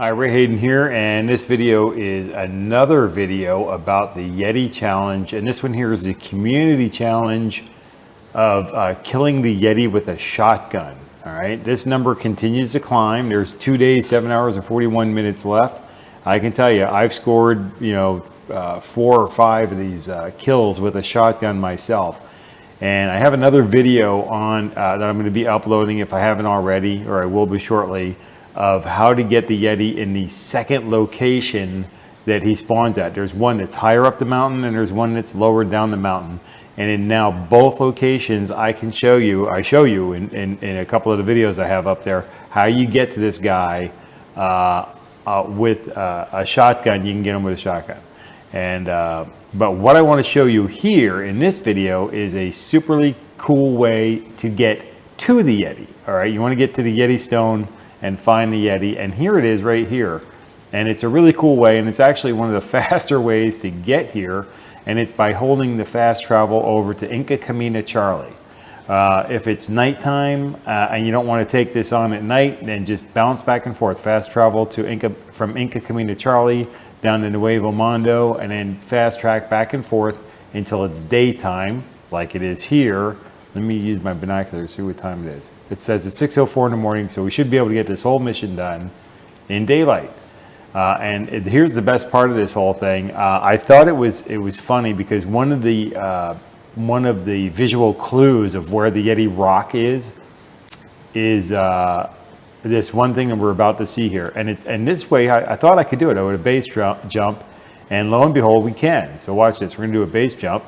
Hi, Ray Hayden here, and this video is another video about the Yeti challenge, and this one here is the community challenge of killing the Yeti with a shotgun. All right, this number continues to climb. There's 2 days, 7 hours, and 41 minutes left. I can tell you, I've scored 4 or 5 of these kills with a shotgun myself. And I have another video on that I'm going to be uploading if I haven't already, or I will be shortly, of how to get the Yeti in the second location that he spawns at. There's one that's higher up the mountain and there's one that's lower down the mountain. And in now both locations I show you in a couple of the videos I have up there, how you get to this guy with a shotgun. You can get him with a shotgun. And but what I want to show you here in this video is a superly cool way to get to the Yeti. All right, you want to get to the Yeti stone and find the Yeti, and here it is right here. And it's a really cool way, and it's actually one of the faster ways to get here, and it's by holding the fast travel over to Inca Camina Charlie. If it's nighttime and you don't want to take this on at night, then just bounce back and forth. Fast travel to from Inca Camina Charlie down to Nuevo Mondo, and then fast track back and forth until it's daytime, like it is here. Let me use my binoculars, see what time it is. It says it's 6:04 in the morning, so we should be able to get this whole mission done in daylight. Here's the best part of this whole thing. I thought it was funny because one of the visual clues of where the Yeti Rock is this one thing that we're about to see here. And this way, I thought I could do it. I would have base jump, and lo and behold, we can. So watch this. We're going to do a base jump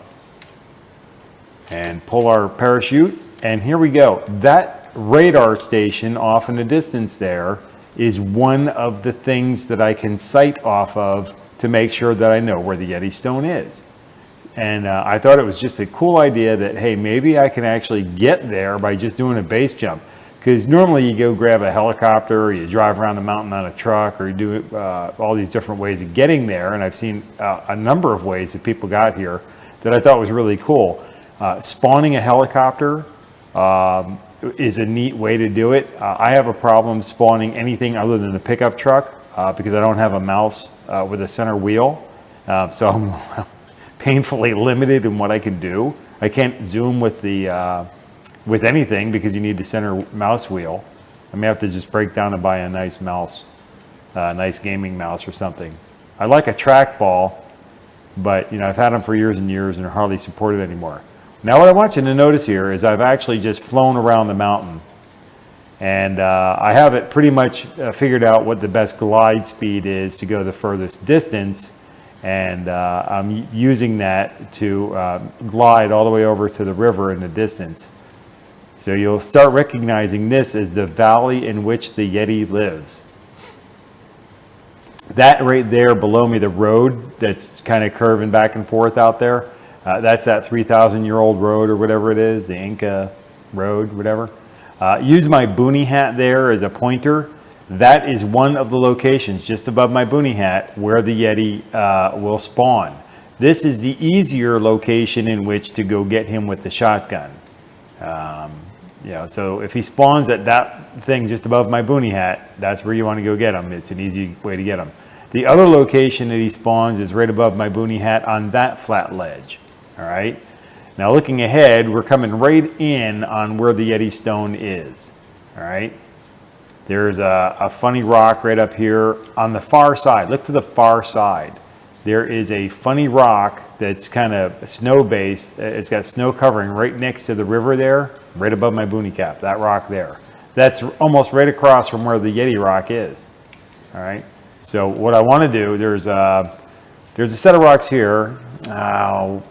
and pull our parachute, and here we go. That radar station off in the distance there is one of the things that I can sight off of to make sure that I know where the Yeti stone is. And I thought it was just a cool idea that, hey, maybe I can actually get there by just doing a base jump. Because normally you go grab a helicopter, or you drive around the mountain on a truck, or you do all these different ways of getting there. And I've seen a number of ways that people got here that I thought was really cool. Spawning a helicopter is a neat way to do it. I have a problem spawning anything other than a pickup truck because I don't have a mouse with a center wheel. So I'm painfully limited in what I can do. I can't zoom with anything because you need the center mouse wheel. I may have to just break down and buy a nice mouse, nice gaming mouse or something. I like a trackball, but I've had them for years and years and they're hardly supported anymore. Now what I want you to notice here is I've actually just flown around the mountain, and I have it pretty much figured out what the best glide speed is to go the furthest distance, and I'm using that to glide all the way over to the river in the distance. So you'll start recognizing this as the valley in which the Yeti lives. That right there below me, the road that's kind of curving back and forth out there, that's that 3,000-year-old road or whatever it is, the Inca road, whatever. Use my boonie hat there as a pointer. That is one of the locations just above my boonie hat where the Yeti will spawn. This is the easier location in which to go get him with the shotgun. So if he spawns at that thing just above my boonie hat, that's where you want to go get him. It's an easy way to get him. The other location that he spawns is right above my boonie hat on that flat ledge. All right. Now looking ahead, we're coming right in on where the Yeti stone is. All right. There's a funny rock right up here on the far side. Look to the far side. There is a funny rock that's kind of snow-based. It's got snow covering right next to the river there, right above my boonie cap, that rock there. That's almost right across from where the Yeti Rock is. All right. So what I want to do, there's a set of rocks here.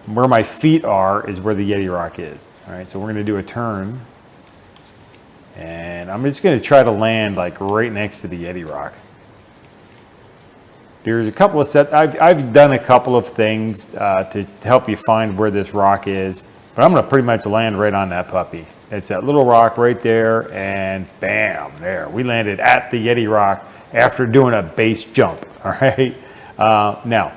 Where my feet are is where the Yeti Rock is. All right, so we're going to do a turn. And I'm just going to try to land like right next to the Yeti Rock. There's a couple of sets. I've done a couple of things to help you find where this rock is. But I'm going to pretty much land right on that puppy. It's that little rock right there. And bam, there. We landed at the Yeti Rock after doing a base jump. All right. Now,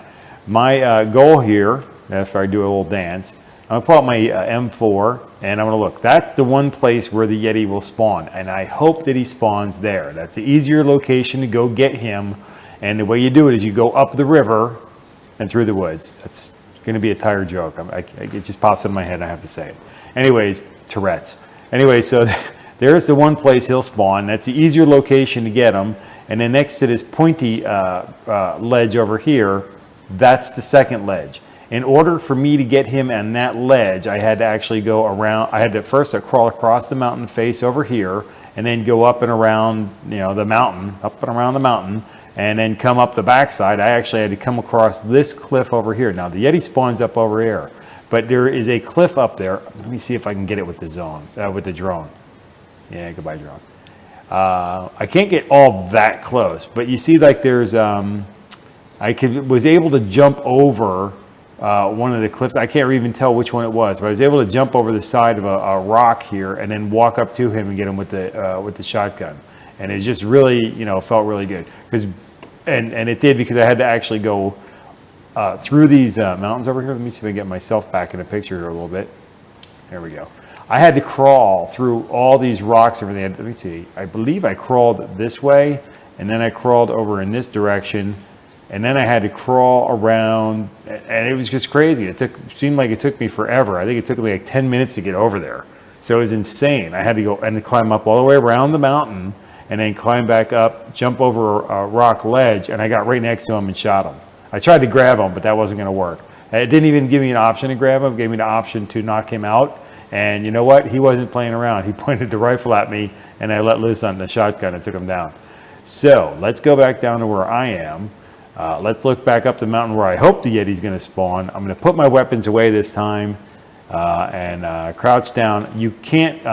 my goal here, if I do a little dance, I'm gonna pull out my M4 and I'm gonna look. That's the one place where the Yeti will spawn, and I hope that he spawns there. That's the easier location to go get him, and the way you do it is you go up the river and through the woods. That's gonna be a tired joke. It just pops in my head and I have to say it. Anyways, Tourette's. Anyway, so there's the one place he'll spawn. That's the easier location to get him. And then next to this pointy ledge over here, that's the second ledge. In order for me to get him on that ledge, I had to actually go around. I had to first crawl across the mountain face over here, and then go up and around, the mountain, up and around the mountain, and then come up the backside. I actually had to come across this cliff over here. Now the Yeti spawns up over here, but there is a cliff up there. Let me see if I can get it with the drone. Yeah, goodbye drone. I can't get all that close, but you see, like there's, was able to jump over one of the cliffs. I can't even tell which one it was, but I was able to jump over the side of a rock here and then walk up to him and get him with the shotgun. And it just really, felt really good. And it did, because I had to actually go through these mountains over here. Let me see if I can get myself back in the picture here a little bit. There we go. I had to crawl through all these rocks and everything. Let me see. I believe I crawled this way, and then I crawled over in this direction, and then I had to crawl around, and it was just crazy. It seemed like it took me forever. I think it took me like 10 minutes to get over there. So it was insane. I had to go and climb up all the way around the mountain, and then climb back up, jump over a rock ledge, and I got right next to him and shot him. I tried to grab him, but that wasn't going to work. It didn't even give me an option to grab him. It gave me the option to knock him out. And you know what? He wasn't playing around. He pointed the rifle at me, and I let loose on the shotgun and took him down. So let's go back down to where I am. Let's look back up the mountain where I hope the Yeti's going to spawn. I'm going to put my weapons away this time and crouch down. You can't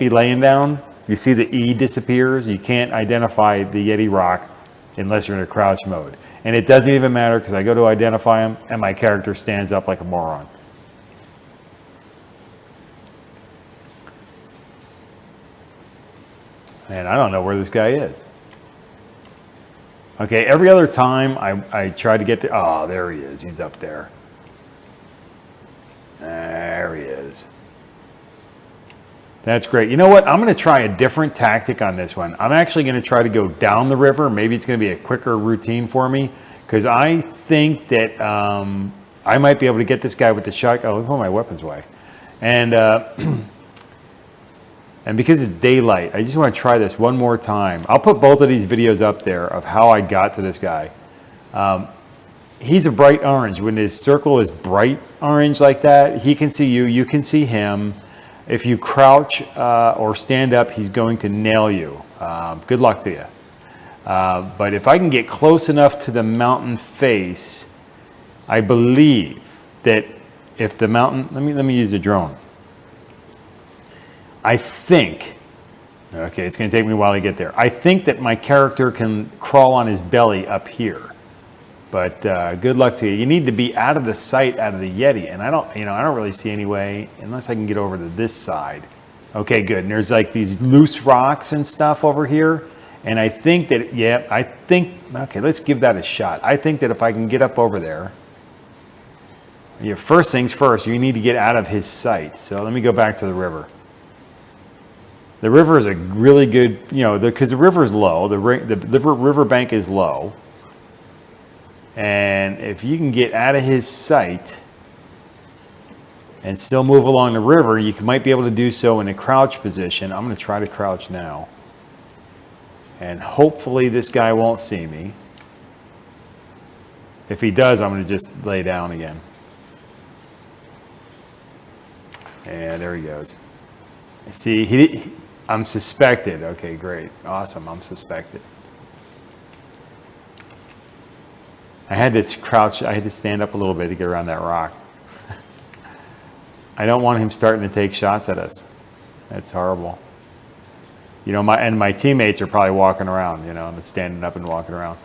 be laying down. You see the E disappears. You can't identify the Yeti Rock unless you're in a crouch mode. And it doesn't even matter, because I go to identify him and my character stands up like a moron. And I don't know where this guy is. Okay, every other time I try to get to, oh, there he is. He's up there. There he is. That's great. You know what? I'm going to try a different tactic on this one. I'm actually going to try to go down the river. Maybe it's going to be a quicker routine for me, because I think that I might be able to get this guy with the shotgun. Oh, look at my weapons away. And because it's daylight, I just want to try this one more time. I'll put both of these videos up there of how I got to this guy. He's a bright orange. When his circle is bright orange like that, he can see you, you can see him. If you crouch or stand up, he's going to nail you. Good luck to you. But if I can get close enough to the mountain face, I believe that if the mountain, let me use the drone. I think, okay, it's going to take me a while to get there. I think that my character can crawl on his belly up here. But good luck to you. You need to be out of the sight, out of the Yeti. And I don't really see any way unless I can get over to this side. Okay, good. And there's like these loose rocks and stuff over here. And I think that, okay, let's give that a shot. I think that if I can get up over there, first things first, you need to get out of his sight. So let me go back to the river. The river is a really good, because the river is low. The river bank is low. And if you can get out of his sight and still move along the river, you might be able to do so in a crouch position. I'm going to try to crouch now. And hopefully this guy won't see me. If he does, I'm going to just lay down again. And there he goes. See, I'm suspected. Okay, great. Awesome. I'm suspected. I had to crouch. I had to stand up a little bit to get around that rock. I don't want him starting to take shots at us. That's horrible. My teammates are probably walking around, standing up and walking around.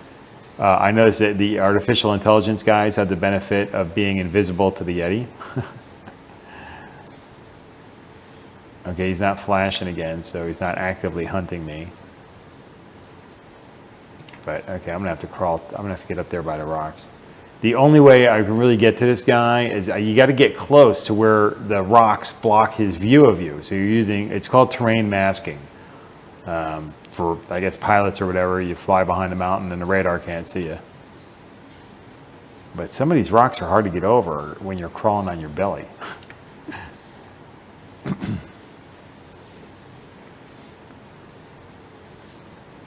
I noticed that the artificial intelligence guys had the benefit of being invisible to the Yeti. Okay, he's not flashing again, so he's not actively hunting me. But okay, I'm gonna have to crawl. I'm gonna have to get up there by the rocks. The only way I can really get to this guy is you got to get close to where the rocks block his view of you. So you're using, it's called terrain masking. For, I guess, pilots or whatever, you fly behind a mountain and the radar can't see you. But some of these rocks are hard to get over when you're crawling on your belly.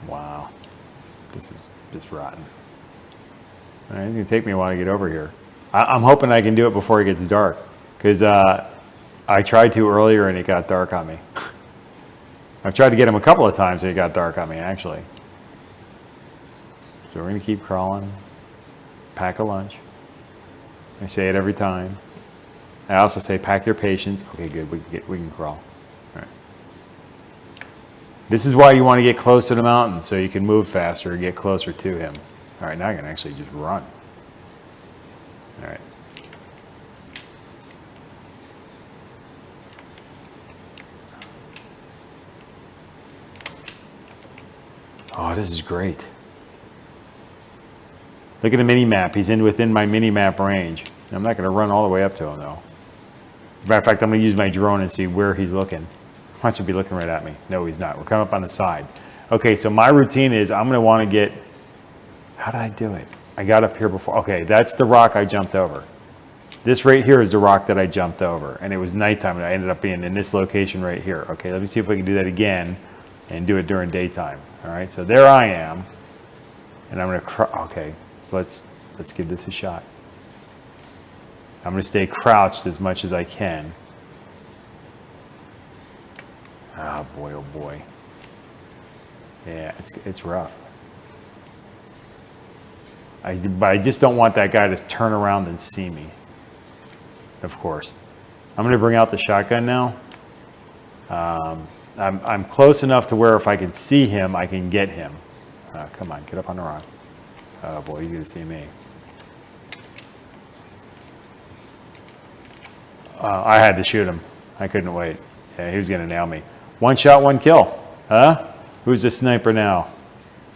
Wow, this is just rotten. All right, it's gonna take me a while to get over here. I'm hoping I can do it before it gets dark, because I tried to earlier and it got dark on me. I've tried to get him a couple of times and it got dark on me, actually. So we're gonna keep crawling. Pack a lunch. I say it every time. I also say pack your patience. Okay, good. We can crawl. All right. This is why you want to get close to the mountain, so you can move faster and get closer to him. All right, now I can actually just run. All right. Oh, this is great. Look at the mini map. He's within my mini map range. I'm not going to run all the way up to him, though. Matter of fact, I'm going to use my drone and see where he's looking. Watch him be looking right at me. No, he's not. We're coming up on the side. Okay, so my routine is I'm going to want to get... How did I do it? I got up here before. Okay, that's the rock I jumped over. This right here is the rock that I jumped over. And it was nighttime, and I ended up being in this location right here. Okay, let me see if we can do that again and do it during daytime. All right, so there I am. And I'm going to... Okay, so let's give this a shot. I'm going to stay crouched as much as I can. Oh boy, oh boy. Yeah, it's rough. But I just don't want that guy to turn around and see me. Of course. I'm going to bring out the shotgun now. I'm close enough to where if I can see him, I can get him. Come on, get up on the rock. Oh boy, he's going to see me. I had to shoot him. I couldn't wait. Yeah, he was going to nail me. One shot, one kill. Huh? Who's the sniper now?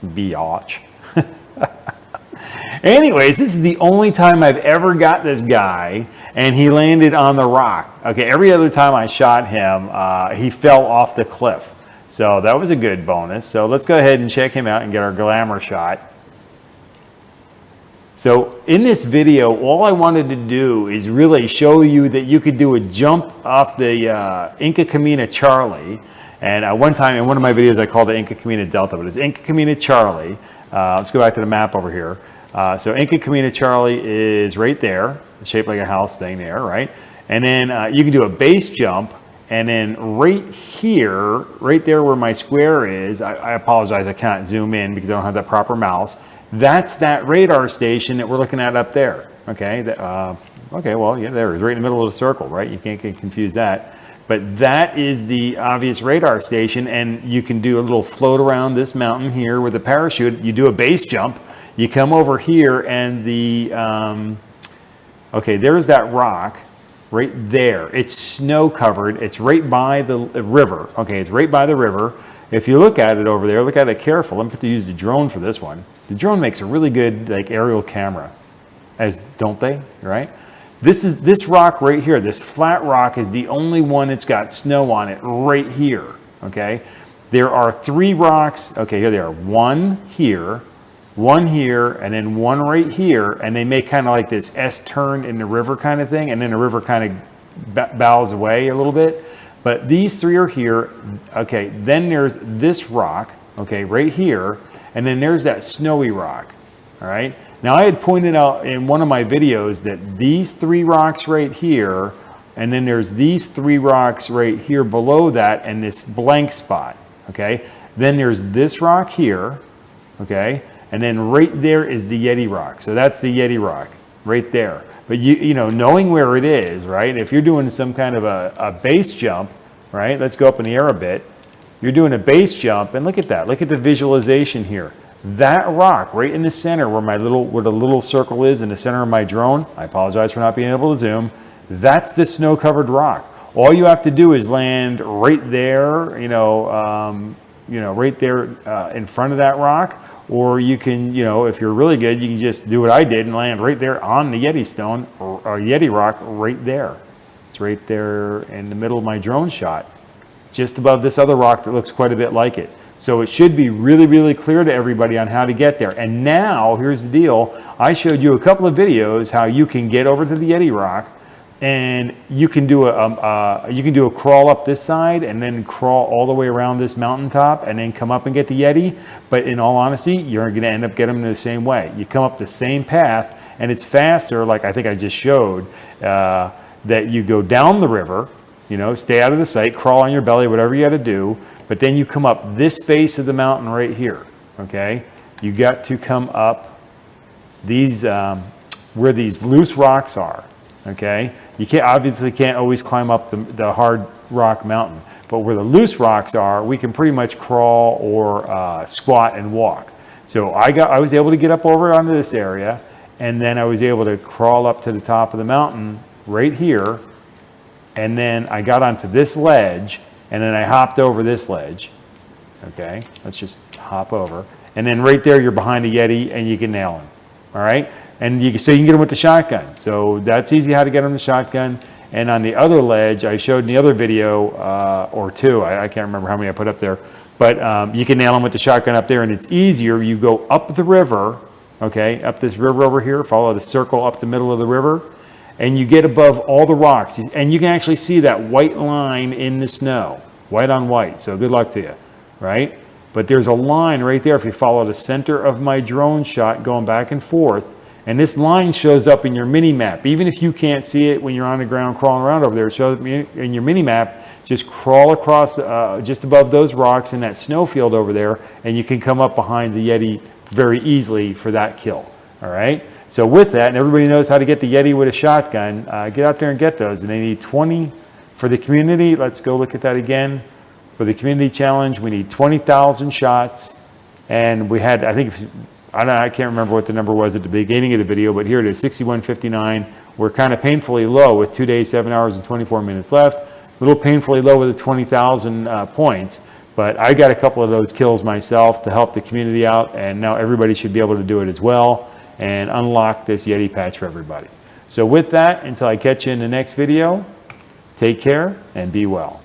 Biatch. Anyways, this is the only time I've ever got this guy, and he landed on the rock. Okay, every other time I shot him, he fell off the cliff. So that was a good bonus. So let's go ahead and check him out and get our glamour shot. So in this video, all I wanted to do is really show you that you could do a jump off the Inca Camina Charlie. And one time in one of my videos, I called it Inca Camina Delta, but it's Inca Camina Charlie. Let's go back to the map over here. So Inca Camina Charlie is right there, shaped like a house thing there, right? And then you can do a base jump, and then right here, right there where my square is, I apologize, I can't zoom in because I don't have that proper mouse. That's that radar station that we're looking at up there, okay? Okay, well, yeah, there it is, right in the middle of the circle, right? You can't get confused that. But that is the obvious radar station, and you can do a little float around this mountain here with a parachute. You do a base jump, you come over here, and the, okay, there's that rock right there. It's snow covered. It's right by the river. Okay, it's right by the river. If you look at it over there, look at it careful. I'm going to use the drone for this one. The drone makes a really good like aerial camera, don't they? Right? This rock right here, this flat rock is the only one that's got snow on it right here. Okay, there are 3 rocks. Okay, here they are. One here, and then one right here, and they make kind of like this S turn in the river kind of thing, and then the river kind of bows away a little bit. But these 3 are here. Okay, then there's this rock, okay, right here, and then there's that snowy rock, all right? Now, I had pointed out in one of my videos that these 3 rocks right here, and then there's these 3 rocks right here below that, and this blank spot, okay? Then there's this rock here, okay? And then right there is the Yeti Rock. So that's the Yeti Rock right there. But you know, knowing where it is, right? If you're doing some kind of a base jump, right? Let's go up in the air a bit. You're doing a base jump, and look at that. Look at the visualization here. That rock right in the center where where the little circle is in the center of my drone, I apologize for not being able to zoom, that's the snow-covered rock. All you have to do is land right there, right there in front of that rock, or you can, you know, if you're really good, you can just do what I did and land right there on the Yeti stone or Yeti rock right there. It's right there in the middle of my drone shot, just above this other rock that looks quite a bit like it. So it should be really, really clear to everybody on how to get there. And now, here's the deal. I showed you a couple of videos how you can get over to the Yeti rock, and you can do a crawl up this side and then crawl all the way around this mountaintop and then come up and get the Yeti. But in all honesty, you're going to end up getting them the same way. You come up the same path, and it's faster, like I think I just showed, that you go down the river, you know, stay out of the sight, crawl on your belly, whatever you got to do. But then you come up this face of the mountain right here, okay? You got to come up these, where these loose rocks are, okay? You obviously can't always climb up the hard rock mountain, but where the loose rocks are, we can pretty much crawl or squat and walk. So I was able to get up over onto this area, and then I was able to crawl up to the top of the mountain right here, and then I got onto this ledge, and then I hopped over this ledge. Okay, let's just hop over. And then right there, you're behind a Yeti, and you can nail him. All right, and so you can get him with the shotgun. So that's easy how to get him with the shotgun. And on the other ledge, I showed in the other video, or two, I can't remember how many I put up there, but you can nail him with the shotgun up there, and it's easier. You go up the river, okay, up this river over here, follow the circle up the middle of the river, and you get above all the rocks, and you can actually see that white line in the snow, white on white. So good luck to you, right? But there's a line right there if you follow the center of my drone shot going back and forth, and this line shows up in your mini map. Even if you can't see it when you're on the ground crawling around over there, it shows up in your mini map. Just crawl across just above those rocks in that snow field over there, and you can come up behind the Yeti very easily for that kill, all right? So with that, and everybody knows how to get the Yeti with a shotgun, get out there and get those. And they need 20 for the community. Let's go look at that again. For the community challenge, we need 20,000 shots. And we had, I can't remember what the number was at the beginning of the video, but here it is, 6159. We're kind of painfully low with 2 days, 7 hours, and 24 minutes left. A little painfully low with the 20,000 points. But I got a couple of those kills myself to help the community out, and now everybody should be able to do it as well and unlock this Yeti patch for everybody. So with that, until I catch you in the next video, take care and be well.